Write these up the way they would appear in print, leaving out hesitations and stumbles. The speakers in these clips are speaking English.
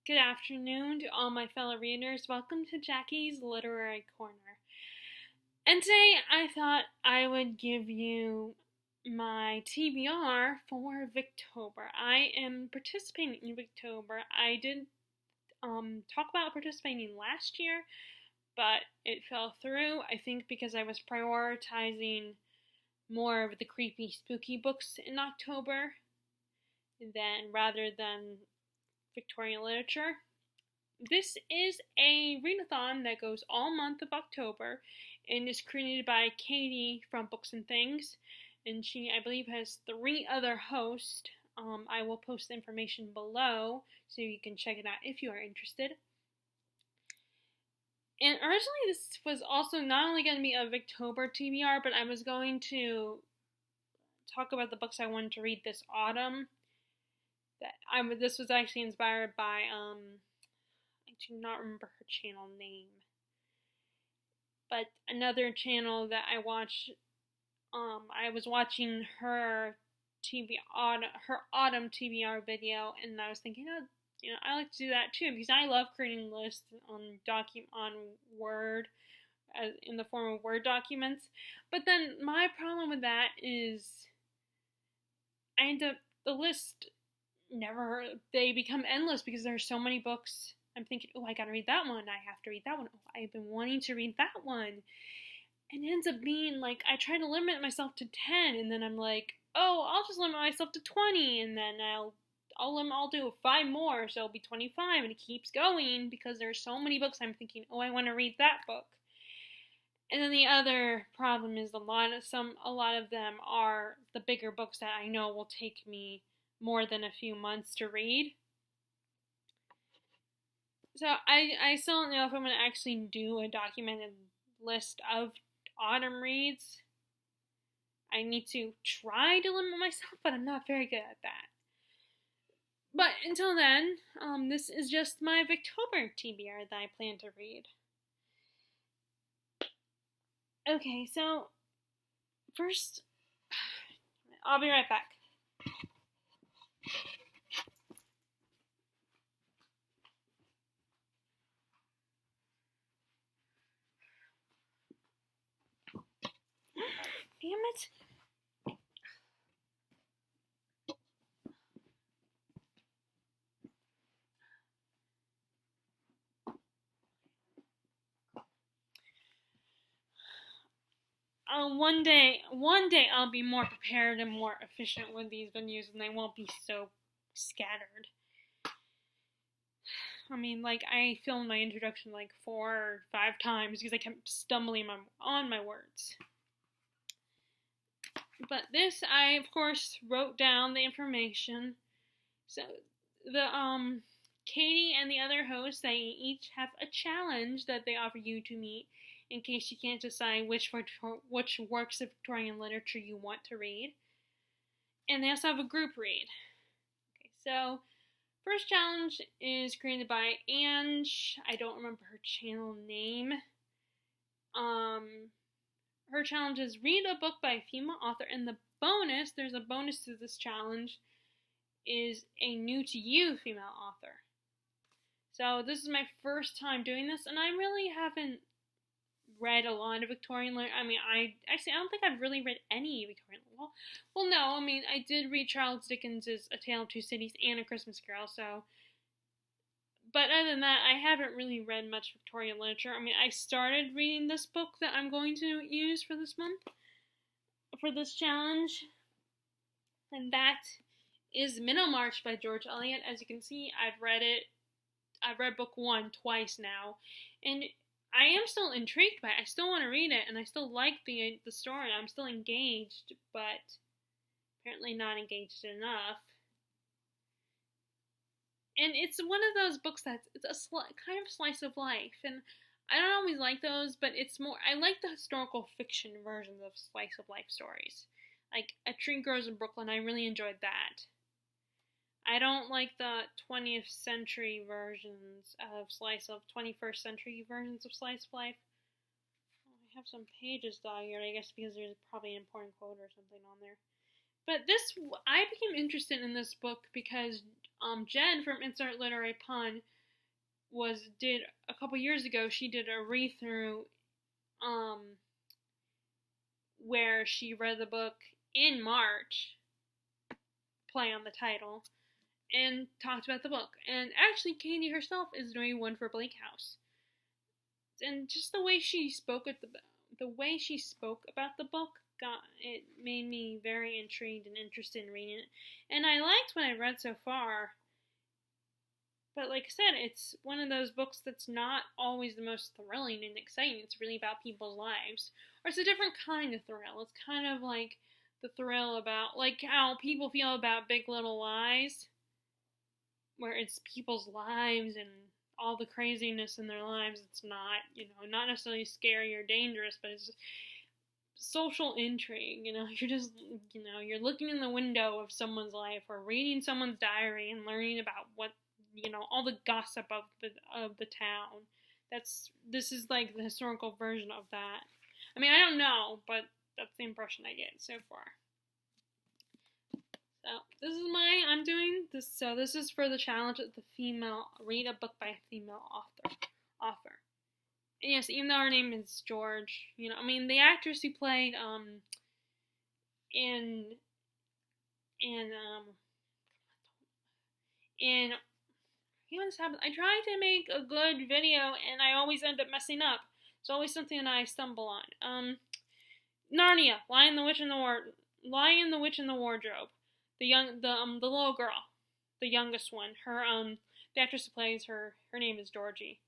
Good afternoon to all my fellow readers. Welcome to Jackie's Literary Corner. And today I thought I would give you my TBR for Victober. I am participating in Victober. I did talk about participating last year, but it fell through. I think because I was prioritizing more of the creepy, spooky books in October rather than Victorian literature. This is a readathon that goes all month of October and is created by Katie from Books and Things, and she, I believe, has 3 other hosts. I will post the information below so you can check it out if you are interested. And originally this was also not only going to be a Victober TBR, but I was going to talk about the books I wanted to read this autumn. This was actually inspired by, I do not remember her channel name, but another channel that I watched, I was watching her autumn TBR video, and I was thinking, I like to do that too, because I love creating lists on Word, in the form of Word documents, but then my problem with that is, the list they become endless because there's so many books. I'm thinking, I gotta read that one. I have to read that one. I've been wanting to read that one. And it ends up being like, I try to limit myself to 10, and then I'm like, I'll just limit myself to 20, and then I'll do 5 more, so it'll be 25, and it keeps going because there's so many books. I'm thinking, I want to read that book. And then the other problem is a lot of them are the bigger books that I know will take me more than a few months to read. So I still don't know if I'm going to actually do a documented list of autumn reads. I need to try to limit myself, but I'm not very good at that. But until then, this is just my Victober TBR that I plan to read. Okay, so first, I'll be right back. Damn it. One day I'll be more prepared and more efficient with these venues, and they won't be so scattered. I filmed my introduction 4 or 5 times because I kept stumbling on my words. But this, I of course wrote down the information. So the Katie and the other hosts, they each have a challenge that they offer you to meet in case you can't decide which works of Victorian literature you want to read. And they also have a group read. Okay, so first challenge is created by Ange. I don't remember her channel name. Her challenge is read a book by a female author, and there's a bonus to this challenge, is a new to you female author. So this is my first time doing this, and I really haven't read a lot of Victorian literature. I don't think I've really read any Victorian. Well, no. I did read Charles Dickens' A Tale of Two Cities and A Christmas Carol. So, but other than that, I haven't really read much Victorian literature. I started reading this book that I'm going to use for this month, for this challenge, and that is Minim Arch by George Eliot. As you can see, I've read it. I've read book 1 twice now, and I am still intrigued by it. I still want to read it, and I still like the story. I'm still engaged, but apparently not engaged enough. And it's one of those books it's a kind of slice of life, and I don't always like those, but I like the historical fiction versions of slice of life stories. Like A Tree Grows in Brooklyn, I really enjoyed that. I don't like the 20th century versions of 21st century versions of slice of life. I have some pages dog-eared, I guess, because there's probably an important quote or something on there. But I became interested in this book because Jen from Insert Literary Pun did a couple years ago. She did a read through, where she read the book in March, play on the title, and talked about the book. And actually, Katie herself is doing one for Bleak House. And just the way she spoke about the book it made me very intrigued and interested in reading it. And I liked what I read so far. But like I said, it's one of those books that's not always the most thrilling and exciting. It's really about people's lives. Or it's a different kind of thrill. It's kind of like the thrill about, like how people feel about Big Little Lies, where it's people's lives and all the craziness in their lives. It's not, not necessarily scary or dangerous, but it's just social intrigue. You're just, you're looking in the window of someone's life or reading someone's diary and learning about what, all the gossip of the town. This is like the historical version of that. I mean, I don't know, but that's the impression I get so far. So I'm doing this. So this is for the challenge of read a book by a female author. And yes, even though her name is George, the actress who played I try to make a good video and I always end up messing up. It's always something that I stumble on. Narnia, Lion, the Witch, and the Wardrobe. The little girl, the youngest one. The actress who plays her name is Georgie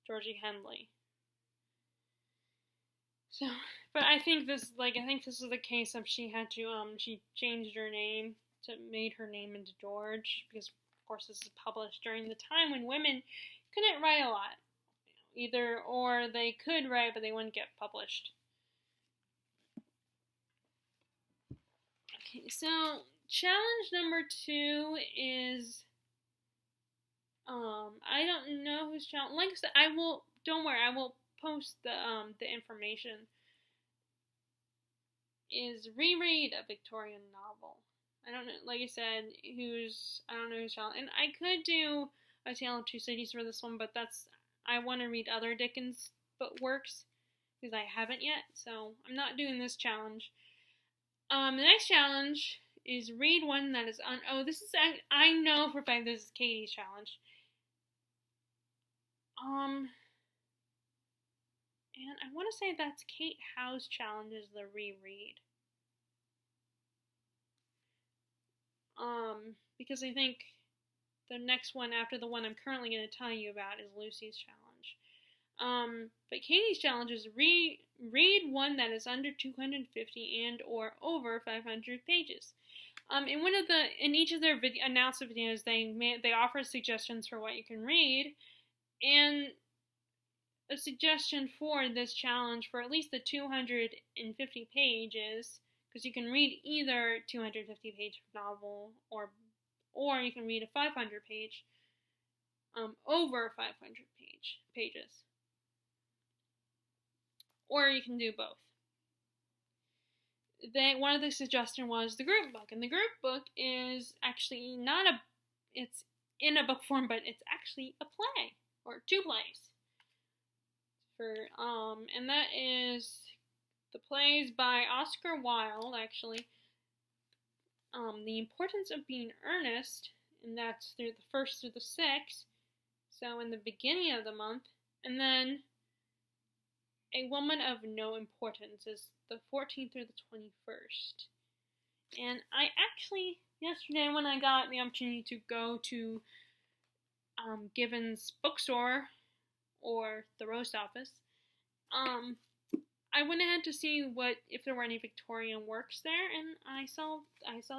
Henley. So, but I think this is the case of she had to she changed her name made her name into George, because of course this is published during the time when women couldn't write a lot, or they could write but they wouldn't get published. Okay, so challenge number 2 is I don't know who's challenge. Like I said, don't worry, I will post the information. Is reread a Victorian novel. I don't know, like I said, I don't know who's challenge. And I could do A Tale of Two Cities for this one, but I want to read other Dickens works, because I haven't yet, so I'm not doing this challenge. The next challenge is read one that is I know for a fact this is Katie's challenge. And I want to say that's Kate Howe's challenge is the reread. Because I think the next one after the one I'm currently going to tell you about is Lucy's challenge. But Katie's challenge is read one that is under 250 and or over 500 pages. In each of their announcement videos, they offer suggestions for what you can read, and a suggestion for this challenge for at least the 250 pages, because you can read either 250 page novel or you can read a 500 page, over 500 pages, or you can do both. One of the suggestions was the group book, and the group book is actually it's in a book form, but it's actually a play or 2 plays. And that is the plays by Oscar Wilde, actually. The Importance of Being Earnest, and that's through the 1st through the 6th, so in the beginning of the month. And then A Woman of No Importance is the 14th through the 21st. And I actually, yesterday when I got the opportunity to go to Gibbons bookstore, or the roast office, I went ahead to see if there were any Victorian works there, and I saw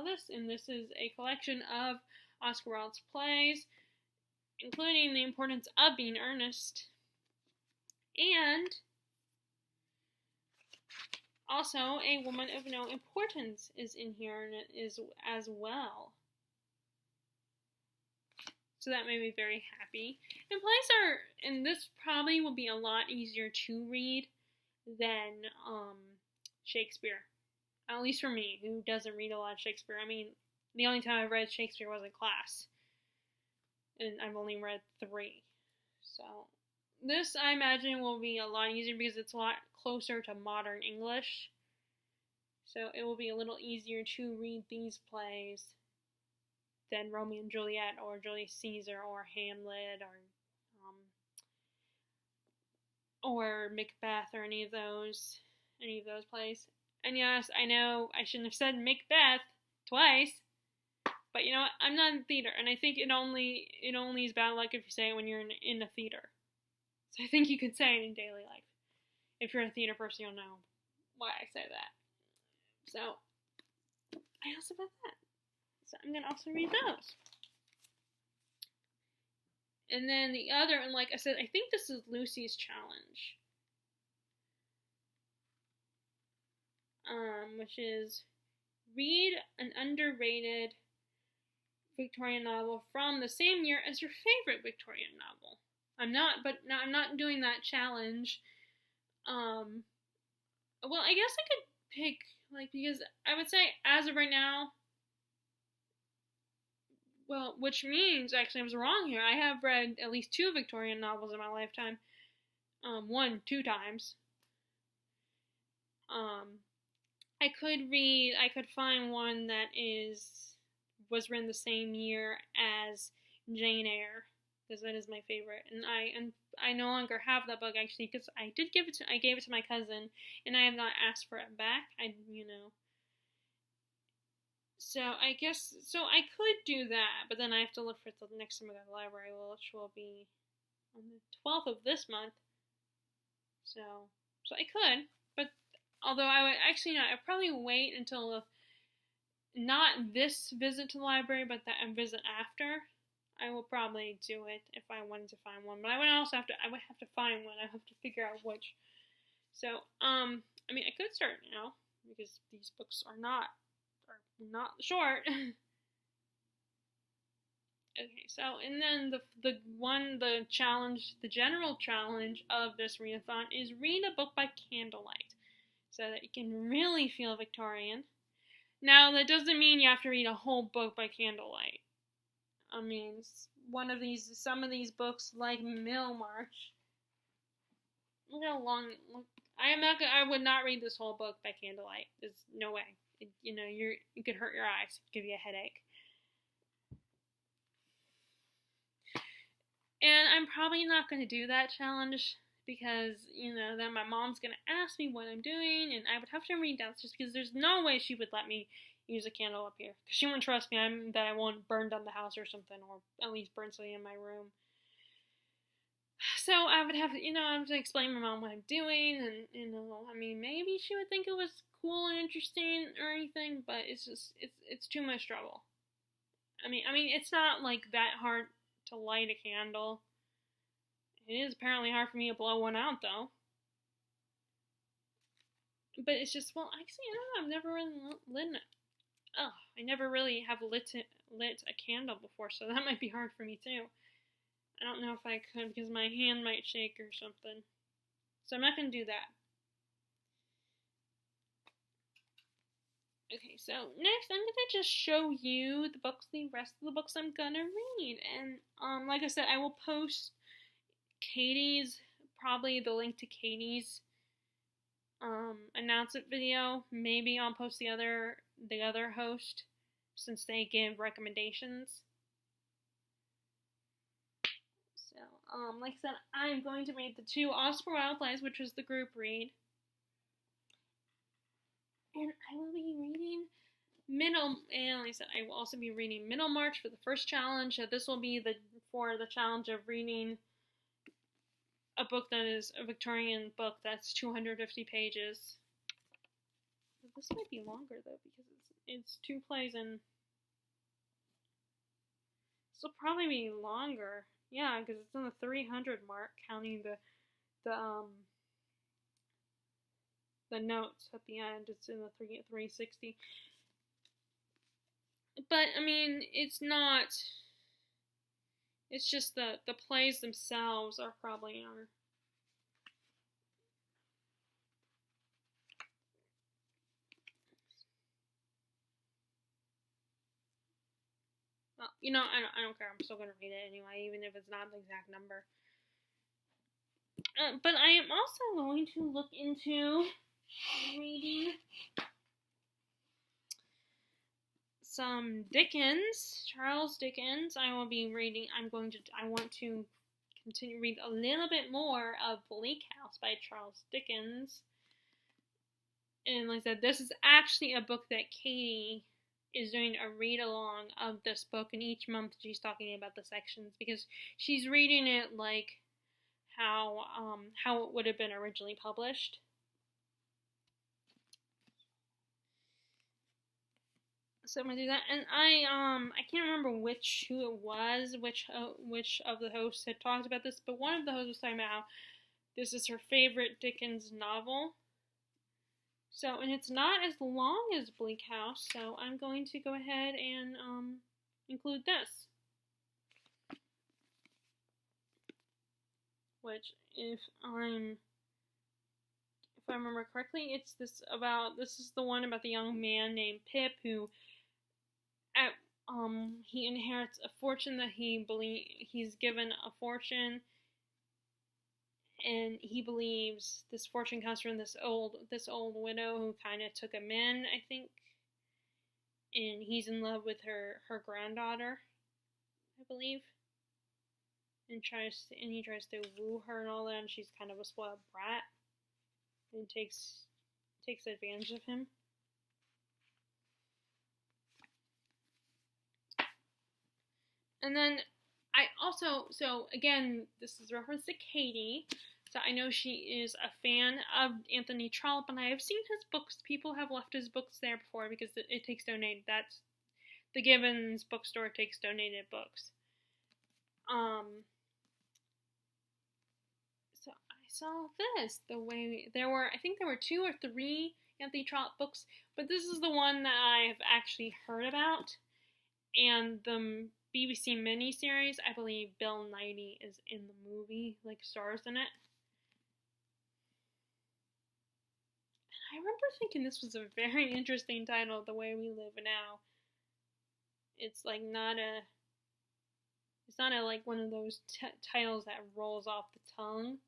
this, and this is a collection of Oscar Wilde's plays, including The Importance of Being Earnest, and also A Woman of No Importance is in here, and it is as well. So that made me very happy. And this probably will be a lot easier to read than Shakespeare. At least for me, who doesn't read a lot of Shakespeare. I mean, the only time I've read Shakespeare was in class. And I've only read 3. So this, I imagine, will be a lot easier because it's a lot closer to modern English. So it will be a little easier to read these plays than Romeo and Juliet or Julius Caesar or Hamlet or Macbeth or any of those plays. And yes, I know I shouldn't have said Macbeth twice, but you know what? I'm not in theater, and I think it only is bad luck if you say it when you're in a theater. So I think you could say it in daily life. If you're a theater person, you'll know why I say that. So I also got that. So I'm gonna also read those. And then the other, and like I said, I think this is Lucy's challenge. Which is read an underrated Victorian novel from the same year as your favorite Victorian novel. I'm not doing that challenge. Well, I guess I could pick, like, because I would say as of right now, well, which means, actually I was wrong here, I have read at least 2 Victorian novels in my lifetime. 2 times. I could find one that was written the same year as Jane Eyre, because that is my favorite, and I no longer have that book, actually, because I gave it to my cousin, and I have not asked for it back. So I guess, I could do that, but then I have to look for it the next time I go to the library, which will be on the 12th of this month. So I could, but although I would actually not, I'd probably wait until not this visit to the library, but that visit after. I will probably do it if I wanted to find one, but I would have to find one. I have to figure out which. So I mean, I could start now because these books are not short. Okay, so and then the general challenge of this readathon is read a book by candlelight, so that you can really feel Victorian. Now that doesn't mean you have to read a whole book by candlelight. I mean, some of these books, like Middlemarch. Look how long. I would not read this whole book by candlelight. There's no way. You could hurt your eyes, give you a headache. And I'm probably not going to do that challenge because, then my mom's going to ask me what I'm doing, and I would have to read downstairs because there's no way she would let me use a candle up here. Because she wouldn't trust me that I won't burn down the house or something, or at least burn something in my room. So I would have to explain to my mom what I'm doing, and, I mean, maybe she would think it was cool and interesting or anything, but it's too much trouble. I mean, it's not like that hard to light a candle. It is apparently hard for me to blow one out, though. But it's just, well, actually, I don't know, I've never really lit it. Oh, I never really have lit a candle before, so that might be hard for me, too. I don't know if I could because my hand might shake or something. So I'm not going to do that. Okay, so next I'm going to just show you the rest of the books I'm going to read. And like I said, I will post probably the link to Katie's announcement video. Maybe I'll post the other host since they give recommendations. So, like I said, I'm going to read the 2 Oscar Wilde plays, which was the group read. And I will be reading and like I said, I will also be reading Middlemarch for the first challenge. So this will be for the challenge of reading a book that is a Victorian book that's 250 pages. This might be longer though because it's 2 plays and this will probably be longer. Yeah, because it's in the 300 mark, counting the notes at the end. It's in the 360. But I mean, it's not. It's just the plays themselves are probably Well, I don't care. I'm still gonna read it anyway, even if it's not the exact number. But I am also going to look into reading some Dickens, Charles Dickens. I want to continue to read a little bit more of Bleak House by Charles Dickens. And like I said, this is actually a book that Katie is doing a read along of this book, and each month she's talking about the sections because she's reading it like how it would have been originally published. So I'm gonna do that, and I can't remember who it was, which of the hosts had talked about this, but one of the hosts was talking about how this is her favorite Dickens novel. So, and it's not as long as Bleak House, so I'm going to go ahead and include this. Which, if I remember correctly, this is the one about the young man named Pip who he inherits a fortune that he's given a fortune, and he believes this fortune comes from this old widow who kind of took him in, I think, and he's in love with her granddaughter, I believe, and he tries to woo her and all that, and she's kind of a spoiled brat and takes advantage of him. And then I also, so again, this is a reference to Katie. So I know she is a fan of Anthony Trollope, and I have seen his books. People have left his books there before because it takes donated. That's the Gibbons bookstore takes donated books. So I saw this. I think there were 2 or 3 Anthony Trollope books, but this is the one that I have actually heard about, and the BBC miniseries, I believe Bill Nighy is in the movie, like stars in it. And I remember thinking this was a very interesting title, The Way We Live Now. It's like it's not like one of those titles that rolls off the tongue.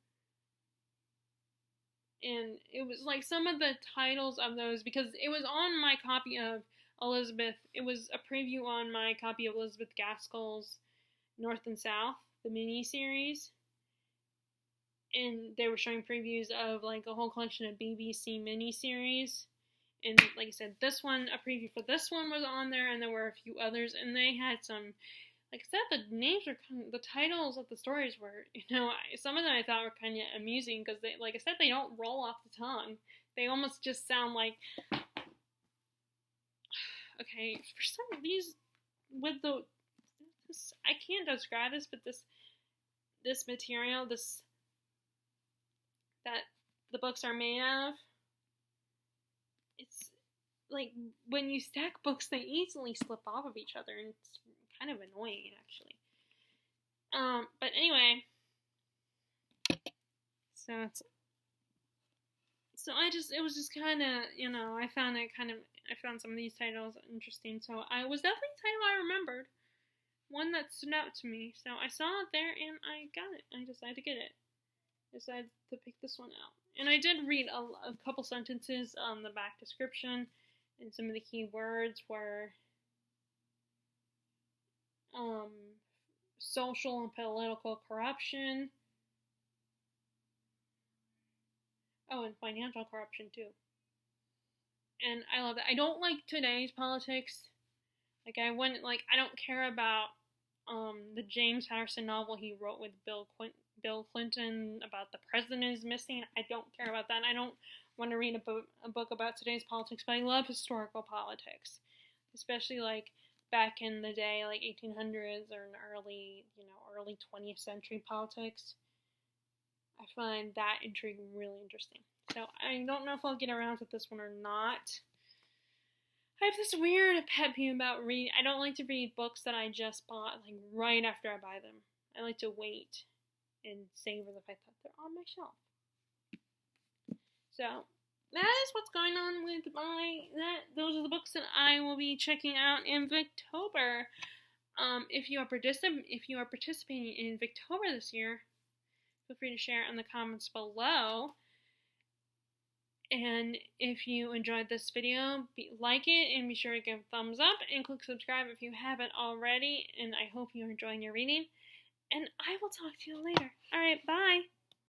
And it was like some of the titles of those, because it was on my copy of it was a preview on my copy of Elizabeth Gaskell's North and South, the mini-series. And they were showing previews of like a whole collection of BBC mini-series. And like I said, a preview for this one was on there, and there were a few others, and they had some, like I said, the names were the titles of the stories were, some of them I thought were kind of amusing because they, like I said, they don't roll off the tongue. They almost just sound like, okay, for some of these, I can't describe this, but this material, that the books are made of, it's like when you stack books, they easily slip off of each other, and it's kind of annoying, actually. But anyway, it was just kind of, I found some of these titles interesting, so it was definitely a title I remembered, one that stood out to me, so I saw it there, and I got it. I decided to get it. I decided to pick this one out. And I did read a couple sentences on the back description, and some of the key words were social and political corruption. Oh, and financial corruption, too. And I love it. I don't like today's politics. I don't care about the James Patterson novel he wrote with Bill Clinton about the president is missing. I don't care about that. I don't want to read a book about today's politics, but I love historical politics, especially like back in the day, like 1800s or early 20th century politics. I find that intrigue really interesting. So I don't know if I'll get around to this one or not. I have this weird pet peeve about reading. I don't like to read books that I just bought like right after I buy them. I like to wait and savor the fact that they're on my shelf. So that is what's going on with those are the books that I will be checking out in Victober. If you are participating in Victober this year, feel free to share it in the comments below. And if you enjoyed this video, like it and be sure to give a thumbs up and click subscribe if you haven't already. And I hope you're enjoying your reading. And I will talk to you later. Alright, bye!